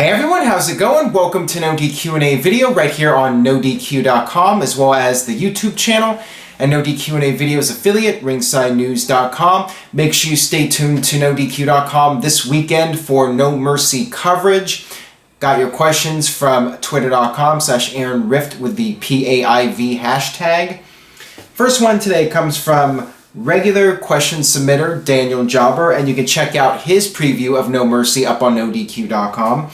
Hey everyone, how's it going? Welcome to NoDQ&A video right here on NoDQ.com, as well as the YouTube channel and NoDQ&A videos affiliate, ringsidenews.com. Make sure you stay tuned to NoDQ.com this weekend for No Mercy coverage. Got your questions from twitter.com/AaronRift with the PAIV hashtag. First one today comes from regular question submitter Daniel Jobber, and you can check out his preview of No Mercy up on NoDQ.com.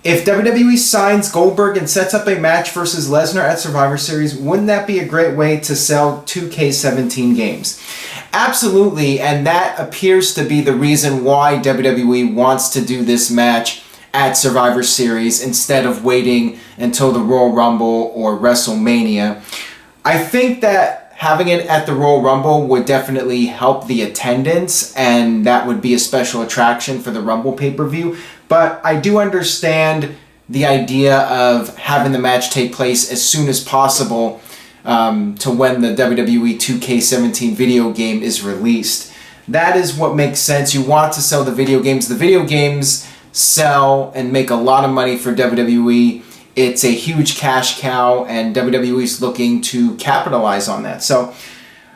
If WWE signs Goldberg and sets up a match versus Lesnar at Survivor Series, wouldn't that be a great way to sell 2K17 games? Absolutely, and that appears to be the reason why WWE wants to do this match at Survivor Series instead of waiting until the Royal Rumble or WrestleMania. I think that having it at the Royal Rumble would definitely help the attendance, and that would be a special attraction for the Rumble pay-per-view. But I do understand the idea of having the match take place as soon as possible to when the WWE 2K17 video game is released. That is what makes sense. You want to sell the video games. The video games sell and make a lot of money for WWE. It's a huge cash cow, and WWE is looking to capitalize on that. So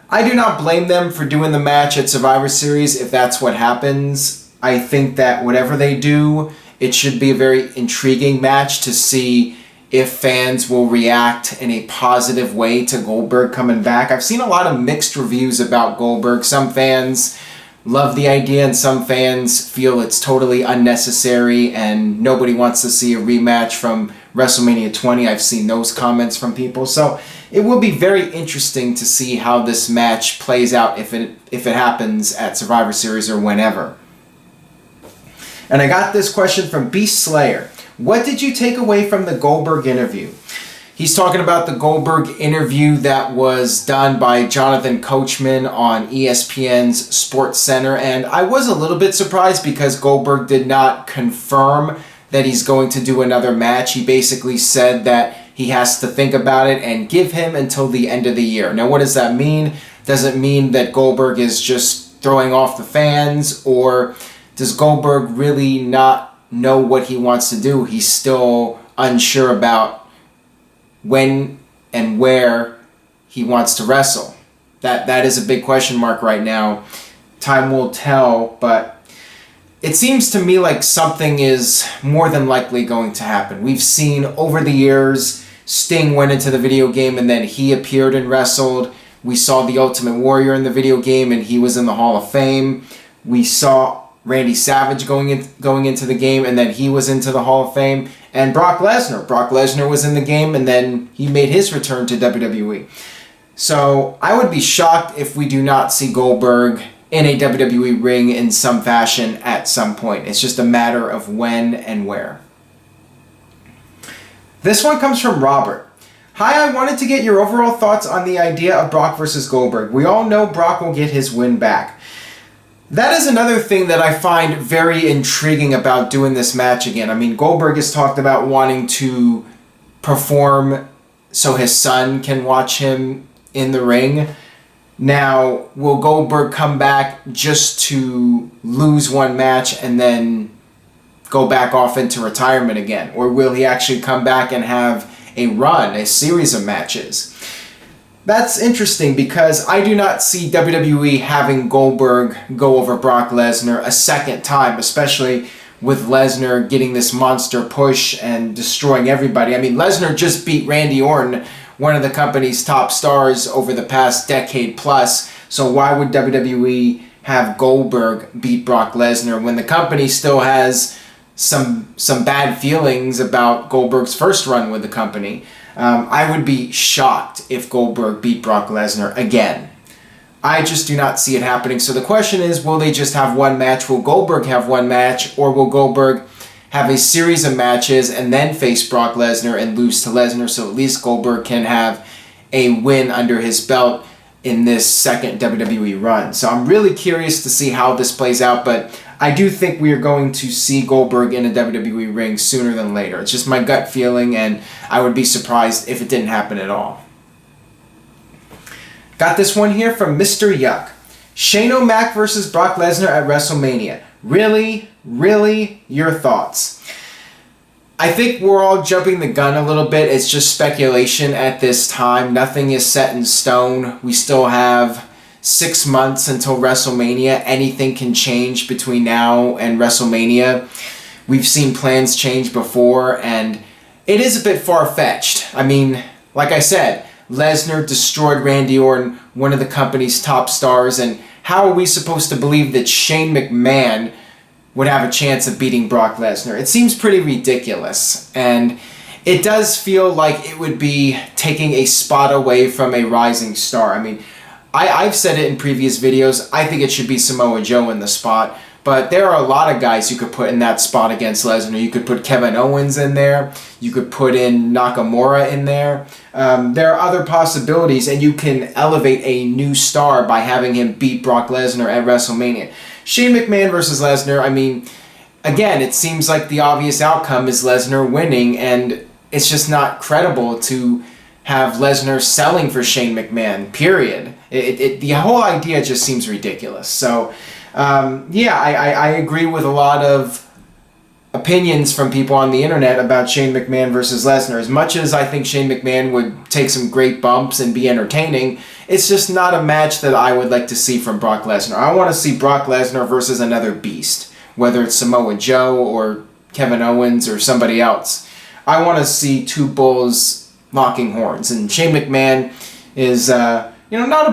I do not blame them for doing the match at Survivor Series if that's what happens. I think that whatever they do, it should be a very intriguing match to see if fans will react in a positive way to Goldberg coming back. I've seen a lot of mixed reviews about Goldberg. Some fans love the idea and some fans feel it's totally unnecessary and nobody wants to see a rematch from WrestleMania 20. I've seen those comments from people. So it will be very interesting to see how this match plays out if it happens at Survivor Series or whenever. And I got this question from Beast Slayer. What did you take away from the Goldberg interview? He's talking about the Goldberg interview that was done by Jonathan Coachman on ESPN's Sports Center, and I was a little bit surprised because Goldberg did not confirm that he's going to do another match. He basically said that he has to think about it and give him until the end of the year. Now, what does that mean? Does it mean that Goldberg is just throwing off the fans, or does Goldberg really not know what he wants to do? He's still unsure about when and where he wants to wrestle. That is a big question mark right now. Time will tell, but it seems to me like something is more than likely going to happen. We've seen over the years, Sting went into the video game and then he appeared and wrestled. We saw The Ultimate Warrior in the video game and he was in the Hall of Fame. We saw Randy Savage going into the game and then he was into the Hall of Fame. And Brock Lesnar was in the game and then he made his return to WWE. So I would be shocked if we do not see Goldberg in a WWE ring in some fashion at some point. It's just a matter of when and where. This one comes from Robert. Hi, I wanted to get your overall thoughts on the idea of Brock versus Goldberg. We all know Brock will get his win back. That is another thing that I find very intriguing about doing this match again. I mean, Goldberg has talked about wanting to perform so his son can watch him in the ring. Now, will Goldberg come back just to lose one match and then go back off into retirement again? Or will he actually come back and have a run, a series of matches? That's interesting because I do not see WWE having Goldberg go over Brock Lesnar a second time, especially with Lesnar getting this monster push and destroying everybody. I mean, Lesnar just beat Randy Orton, one of the company's top stars over the past decade plus. So why would WWE have Goldberg beat Brock Lesnar when the company still has some bad feelings about Goldberg's first run with the company? I would be shocked if Goldberg beat Brock Lesnar again. I just do not see it happening. So the question is, will they just have one match? Will Goldberg have one match? Or will Goldberg have a series of matches and then face Brock Lesnar and lose to Lesnar, so at least Goldberg can have a win under his belt in this second WWE run? So I'm really curious to see how this plays out, but I do think we are going to see Goldberg in a WWE ring sooner than later. It's just my gut feeling, and I would be surprised if it didn't happen at all. Got this one here from Mr. Yuck. Shane O'Mac versus Brock Lesnar at WrestleMania. Really? Your thoughts? I think we're all jumping the gun a little bit. It's just speculation at this time. Nothing is set in stone. We still have 6 months until WrestleMania. Anything can change between now and WrestleMania. We've seen plans change before, and it is a bit far-fetched. I mean, like I said, Lesnar destroyed Randy Orton, one of the company's top stars, and how are we supposed to believe that Shane McMahon would have a chance of beating Brock Lesnar? It seems pretty ridiculous, and it does feel like it would be taking a spot away from a rising star. I mean, I've said it in previous videos, I think it should be Samoa Joe in the spot, but there are a lot of guys you could put in that spot against Lesnar. You could put Kevin Owens in there, you could put in Nakamura in there. There are other possibilities, and you can elevate a new star by having him beat Brock Lesnar at WrestleMania. Shane McMahon versus Lesnar, I mean, again, it seems like the obvious outcome is Lesnar winning, and it's just not credible to have Lesnar selling for Shane McMahon, period. The whole idea just seems ridiculous. So, yeah, I agree with a lot of opinions from people on the internet about Shane McMahon versus Lesnar. As much as I think Shane McMahon would take some great bumps and be entertaining, it's just not a match that I would like to see from Brock Lesnar. I want to see Brock Lesnar versus another beast, whether it's Samoa Joe or Kevin Owens or somebody else. I want to see two bulls locking horns, and Shane McMahon is, not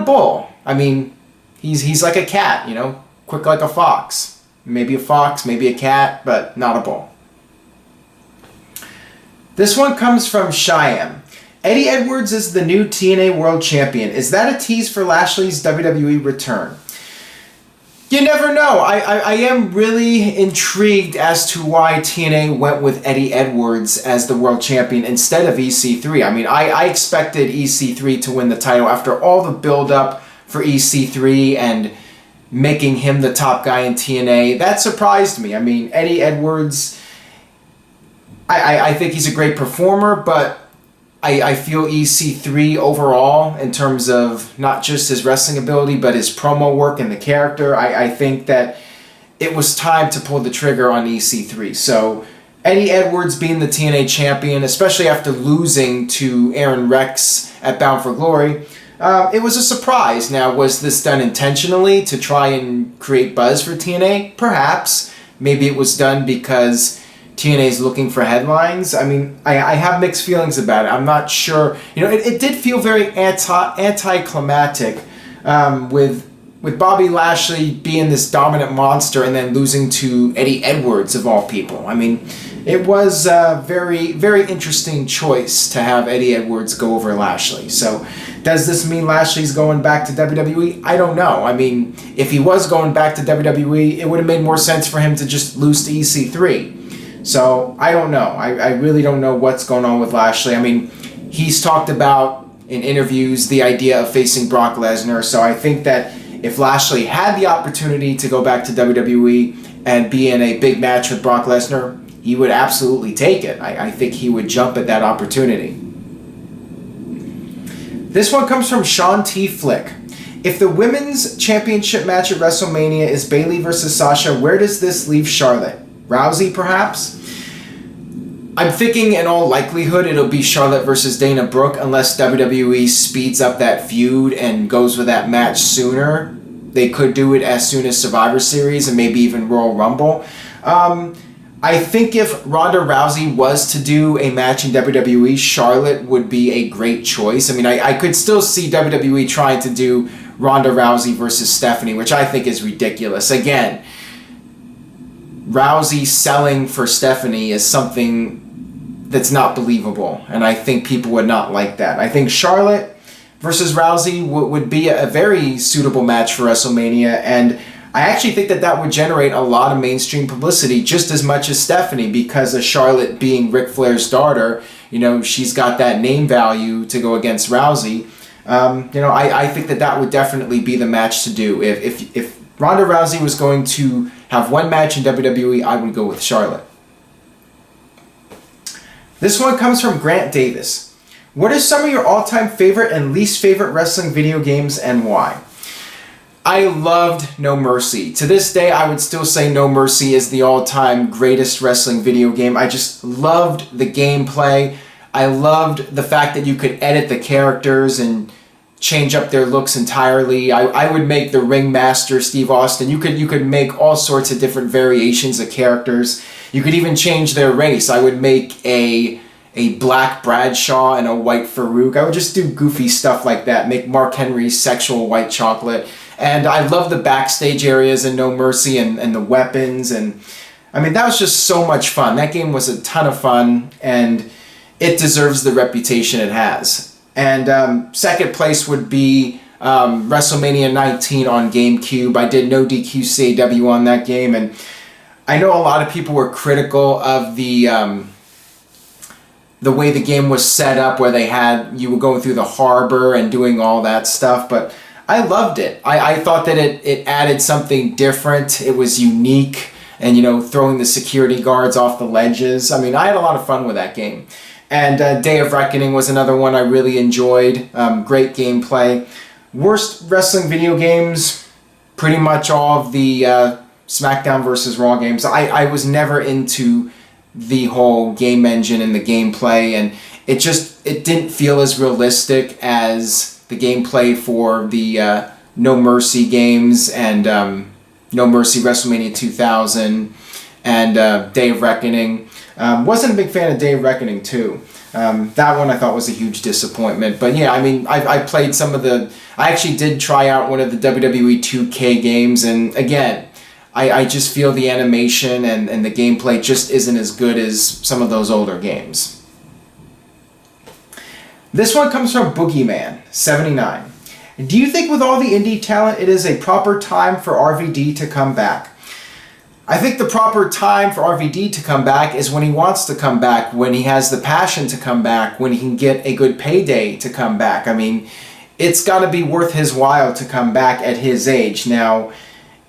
a bull. I mean, he's like a cat, quick like a fox. Maybe a fox, maybe a cat, but not a bull. This one comes from Cheyenne. Eddie Edwards is the new TNA World Champion. Is that a tease for Lashley's WWE return? You never know. I am really intrigued as to why TNA went with Eddie Edwards as the World Champion instead of EC3. I mean, I expected EC3 to win the title after all the build-up for EC3 and making him the top guy in TNA. That surprised me. I mean, Eddie Edwards, I think he's a great performer, but I feel EC3 overall, in terms of not just his wrestling ability, but his promo work and the character, I think that it was time to pull the trigger on EC3. So Eddie Edwards being the TNA champion, especially after losing to Aaron Rex at Bound for Glory, it was a surprise. Now, was this done intentionally to try and create buzz for TNA? Perhaps. Maybe it was done because TNA is looking for headlines. I mean, I have mixed feelings about it. I'm not sure. It did feel very anticlimactic with Bobby Lashley being this dominant monster and then losing to Eddie Edwards, of all people. I mean, it was a very, very interesting choice to have Eddie Edwards go over Lashley. So, does this mean Lashley's going back to WWE? I don't know. I mean, if he was going back to WWE, it would have made more sense for him to just lose to EC3. So, I don't know. I really don't know what's going on with Lashley. I mean, he's talked about in interviews the idea of facing Brock Lesnar. So, I think that if Lashley had the opportunity to go back to WWE and be in a big match with Brock Lesnar, he would absolutely take it. I think he would jump at that opportunity. This one comes from Sean T. Flick. If the women's championship match at WrestleMania is Bayley versus Sasha, where does this leave Charlotte? Rousey, perhaps? I'm thinking in all likelihood it'll be Charlotte versus Dana Brooke, unless WWE speeds up that feud and goes with that match sooner. They could do it as soon as Survivor Series and maybe even Royal Rumble. I think if Ronda Rousey was to do a match in WWE, Charlotte would be a great choice. I mean, I could still see WWE trying to do Ronda Rousey versus Stephanie, which I think is ridiculous. Again, Rousey selling for Stephanie is something that's not believable, and I think people would not like that. I think Charlotte versus Rousey would be a very suitable match for WrestleMania, and I actually think that would generate a lot of mainstream publicity just as much as Stephanie, because of Charlotte being Ric Flair's daughter. She's got that name value to go against Rousey. I think that would definitely be the match to do. If Ronda Rousey was going to have one match in WWE, I would go with Charlotte. This one comes from Grant Davis. What are some of your all-time favorite and least favorite wrestling video games and why? I loved No Mercy. To this day, I would still say No Mercy is the all-time greatest wrestling video game. I just loved the gameplay. I loved the fact that you could edit the characters and change up their looks entirely. I would make the ringmaster Steve Austin. You could make all sorts of different variations of characters. You could even change their race. I would make a black Bradshaw and a white Farouk. I would just do goofy stuff like that. Make Mark Henry sexual white chocolate. And I love the backstage areas in No Mercy and the weapons. And I mean, that was just so much fun. That game was a ton of fun, and it deserves the reputation it has. And second place would be WrestleMania 19 on GameCube. I did NoDQ&AV on that game, and I know a lot of people were critical of the way the game was set up, where you were going through the harbor and doing all that stuff, but I loved it. I thought that it added something different. It was unique, and throwing the security guards off the ledges. I mean, I had a lot of fun with that game. And Day of Reckoning was another one I really enjoyed. Great gameplay. Worst wrestling video games, pretty much all of the SmackDown versus Raw games. I was never into the whole game engine and the gameplay, and it didn't feel as realistic as the gameplay for the No Mercy games and No Mercy WrestleMania 2000 and Day of Reckoning. Wasn't a big fan of Day of Reckoning 2. That one I thought was a huge disappointment. But yeah, I mean, I played some of I actually did try out one of the WWE 2K games, and again, I just feel the animation and the gameplay just isn't as good as some of those older games. This one comes from Boogeyman, 79. Do you think with all the indie talent it is a proper time for RVD to come back? I think the proper time for RVD to come back is when he wants to come back, when he has the passion to come back, when he can get a good payday to come back. I mean, it's got to be worth his while to come back at his age. Now,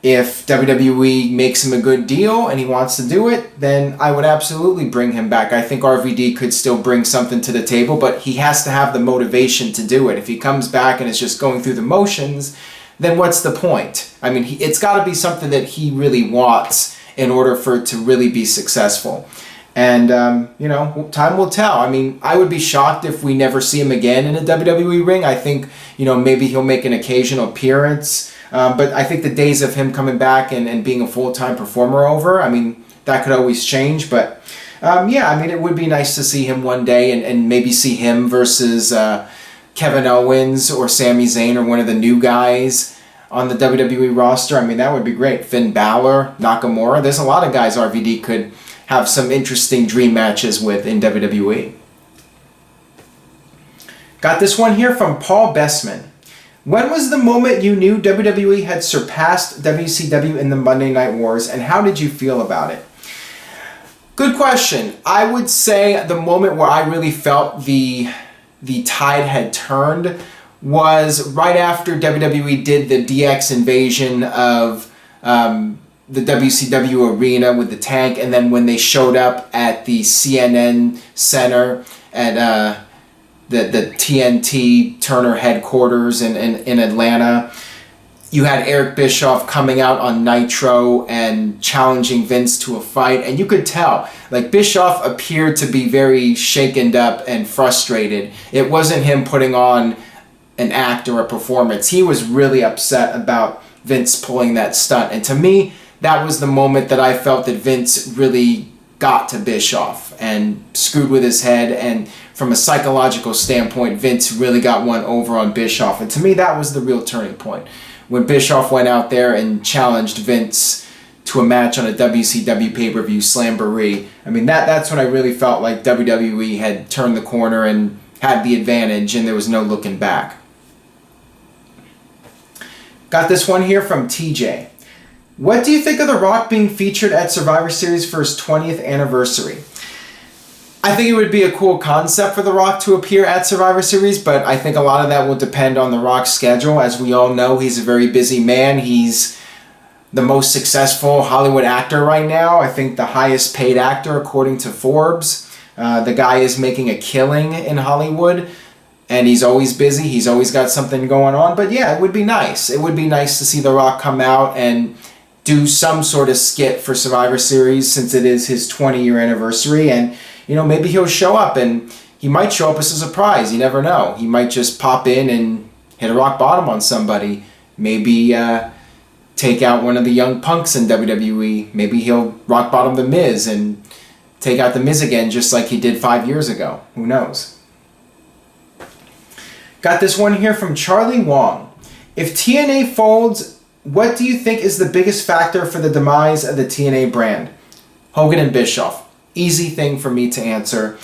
if WWE makes him a good deal and he wants to do it, then I would absolutely bring him back. I think RVD could still bring something to the table, but he has to have the motivation to do it. If he comes back and is just going through the motions, then what's the point? I mean, it's got to be something that he really wants in order for it to really be successful. And, time will tell. I mean, I would be shocked if we never see him again in a WWE ring. I think, maybe he'll make an occasional appearance. But I think the days of him coming back and being a full-time performer are over. I mean, that could always change. But, it would be nice to see him one day and maybe see him versus Kevin Owens or Sami Zayn or one of the new guys on the WWE roster. I mean, that would be great. Finn Balor, Nakamura. There's a lot of guys RVD could have some interesting dream matches with in WWE. Got this one here from Paul Bessman. When was the moment you knew WWE had surpassed WCW in the Monday Night Wars, and how did you feel about it? Good question. I would say the moment where I really felt the tide had turned was right after WWE did the DX invasion of the WCW arena with the tank, and then when they showed up at the CNN Center at the TNT Turner headquarters in Atlanta. You had Eric Bischoff coming out on Nitro and challenging Vince to a fight, and you could tell, like, Bischoff appeared to be very shaken up and frustrated. It wasn't him putting on an act or a performance. He was really upset about Vince pulling that stunt, and to me, that was the moment that I felt that Vince really got to Bischoff and screwed with his head, and from a psychological standpoint, Vince really got one over on Bischoff, and to me, that was the real turning point. When Bischoff went out there and challenged Vince to a match on a WCW pay-per-view, Slamboree. I mean, that's when I really felt like WWE had turned the corner and had the advantage, and there was no looking back. Got this one here from TJ. What do you think of The Rock being featured at Survivor Series for his 20th anniversary? I think it would be a cool concept for The Rock to appear at Survivor Series, but I think a lot of that will depend on The Rock's schedule. As we all know, he's a very busy man. He's the most successful Hollywood actor right now. I think the highest paid actor according to Forbes. The guy is making a killing in Hollywood. and he's always busy. He's always got something going on. But yeah, it would be nice. It would be nice to see The Rock come out and do some sort of skit for Survivor Series, since it is his 20-year anniversary. And, you know, maybe he'll show up, and he might show up as a surprise. You never know. He might just pop in and hit a rock bottom on somebody. Maybe take out one of the young punks in WWE. Maybe he'll rock bottom The Miz and take out The Miz again, just like he did 5 years ago. Who knows? Got this one here from Charlie Wong. If TNA folds, what do you think is the biggest factor for the demise of the TNA brand? Hogan and Bischoff. Easy thing for me to answer.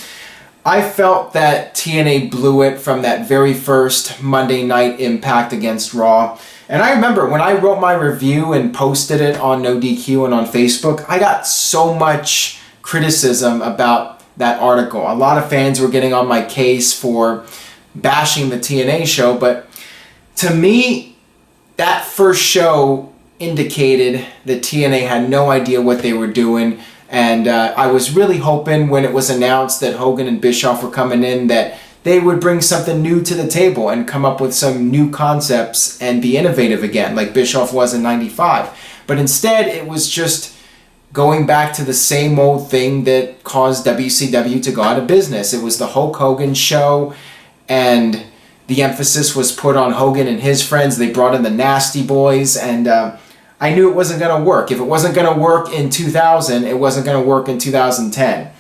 I felt that TNA blew it from that very first Monday Night Impact against Raw. And I remember when I wrote my review and posted it on NoDQ and on Facebook, I got so much criticism about that article. A lot of fans were getting on my case for bashing the TNA show, but to me, that first show indicated that TNA had no idea what they were doing. And I was really hoping when it was announced that Hogan and Bischoff were coming in that they would bring something new to the table and come up with some new concepts and be innovative again, like Bischoff was in '95. But instead, it was just going back to the same old thing that caused WCW to go out of business. It was the Hulk Hogan show, and the emphasis was put on Hogan and his friends. They brought in the Nasty Boys, and I knew it wasn't going to work. If it wasn't going to work in 2000, it wasn't going to work in 2010.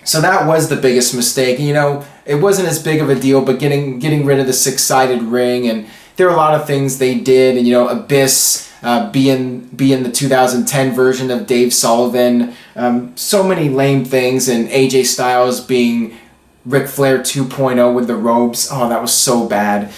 So that was the biggest mistake. You know, it wasn't as big of a deal, but getting rid of the six-sided ring, and there were a lot of things they did. And, you know, Abyss being the 2010 version of Dave Sullivan. So many lame things, and AJ Styles being Ric Flair 2.0 with the ropes. Oh, that was so bad.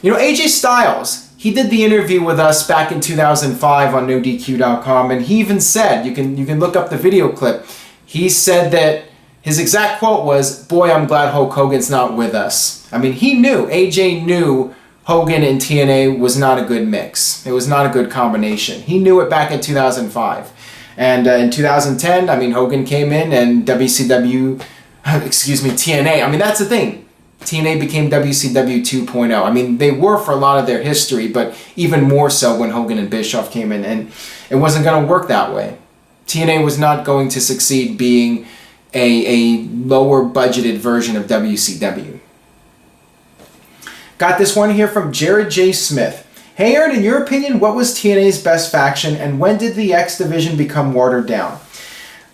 You know, AJ Styles, he did the interview with us back in 2005 on NoDQ.com, and he even said, you can look up the video clip, he said that his exact quote was, "Boy, I'm glad Hulk Hogan's not with us." I mean, he knew, AJ knew Hogan and TNA was not a good mix. It was not a good combination. He knew it back in 2005. And in 2010, I mean, Hogan came in and TNA, I mean, that's the thing. TNA became WCW 2.0. I mean, they were for a lot of their history, but even more so when Hogan and Bischoff came in, and it wasn't going to work that way. TNA was not going to succeed being a lower budgeted version of WCW. Got this one here from Jared J. Smith. Hey Aaron, in your opinion, what was TNA's best faction, and when did the X Division become watered down?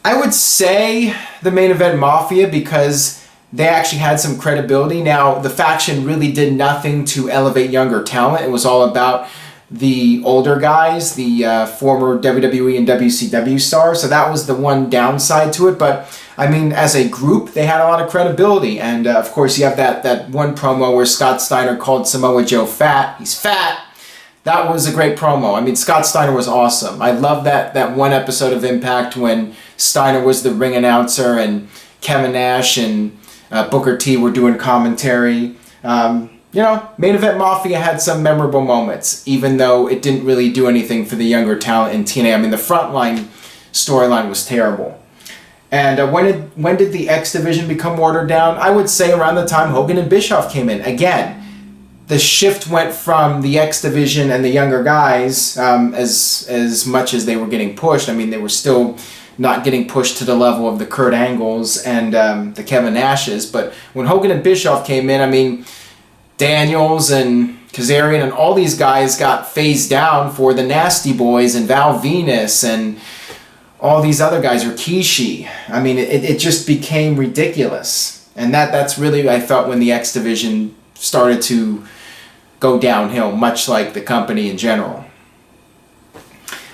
I would say the Main Event Mafia, because they actually had some credibility. Now, the faction really did nothing to elevate younger talent. It was all about the older guys, the former WWE and WCW stars. So that was the one downside to it. But, I mean, as a group, they had a lot of credibility. And, of course, you have that one promo where Scott Steiner called Samoa Joe fat. He's fat. That was a great promo. I mean, Scott Steiner was awesome. I love that one episode of Impact when Steiner was the ring announcer and Kevin Nash and Booker T were doing commentary. You know, Main Event Mafia had some memorable moments, even though it didn't really do anything for the younger talent in TNA. I mean, the Frontline storyline was terrible. And when did the X Division become watered down? I would say around the time Hogan and Bischoff came in. Again, the shift went from the X Division and the younger guys as much as they were getting pushed. I mean, they were still not getting pushed to the level of the Kurt Angles and the Kevin Nashes. But when Hogan and Bischoff came in, I mean, Daniels and Kazarian and all these guys got phased down for the Nasty Boys and Val Venus and all these other guys, or Kishi. I mean, it just became ridiculous. And that's really, I felt, when the X Division started to go downhill, much like the company in general.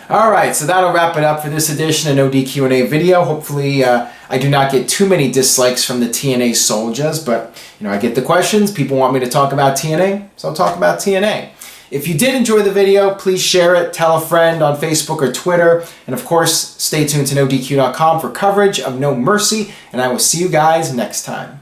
Alright, so that'll wrap it up for this edition of NoDQ&A video. Hopefully I do not get too many dislikes from the TNA soldiers, but you know, I get the questions. People want me to talk about TNA, so I'll talk about TNA. If you did enjoy the video, please share it, tell a friend on Facebook or Twitter, and of course, stay tuned to NoDQ.com for coverage of No Mercy, and I will see you guys next time.